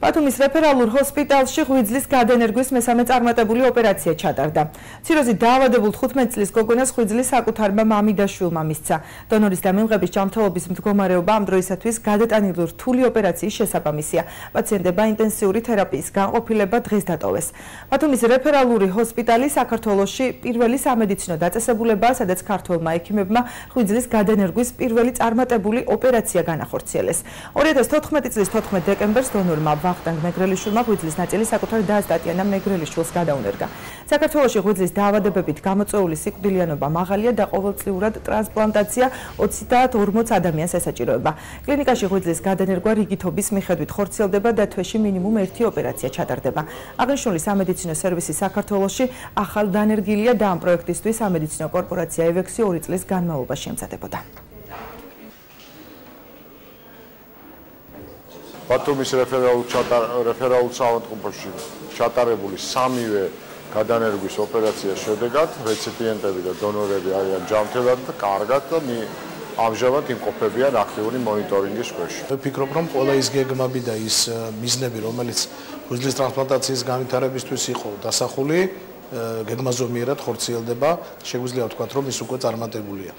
ბათუმის რეფერალურ ჰოსპიტალში ღვიძლის გადენერგვის მესამე წარმატებული ოპერაცია ჩატარდა. ციროზით დაავადებულ 15 წლის გოგონას ღვიძლი საკუთარმა მამიდაშვილმა მისცა. დონორის და მიმღების ჯანმრთელობის მდგომარეობა ამ დროისათვის გადატანილი რთული ოპერაციის შესაბამისია. პაციენტებმა ინტენსიური თერაპიის განყოფილება დღეს დატოვეს. ბათუმის რეფერალური ჰოსპიტალი საქართველოში პირველი სამედიცინო დაწესებულებაა, სადაც ქართველმა ექიმებმა ღვიძლის გადენერგვის პირველი წარმატებული ოპერაცია განახორციელეს. 2014 წლის 14 დეკემბერს დონორმა ვახტანგ მეგრელიშვილმა ღვიძლის ნაწილი საკუთარ დას ტატიანა მეგრელიშვილს გადაუნერგა. საქართველოში ღვიძლის დაავადებებით გამოწვეული სიკვდილიანობა მაღალია და ყოველწლიურად ტრანსპლანტაცია 20 და 40 ადამიანს ესაჭიროება. კლინიკაში ღვიძლის გადანერგვა რიგითობის მიხედვით ხორციელდება და თვეში მინიმუმ 1 ოპერაცია ჩატარდება. აღნიშნული სამედიცინო სერვისი საქართველოში ახალ დანერგილია და ამ პროექტისთვის სამედიცინო კორპორაცია ევექსი 2 წლის განმავლობაში ემზადებოდა. ბათუმის რეფერალურ საავადმყოფოში ჩატარებული სამივე გადანერგვის ოპერაციის შედეგად რეციპიენტები და დონორები არიან ჯანმრთელად და კარგად და ამჟამად იმყოფებიან აქტიური მონიტორინგის ქვეშ. ვფიქრობ, რომ ყველა ის გეგმები და ის მიზნები, რომელიც ღვიძლის ტრანსპლანტაციის განვითარებისთვის იყო დასახული, გეგმაზომიერად ხორციელდება, შეგვიძლია ვთქვათ, რომ ის უკვე წარმატებულია.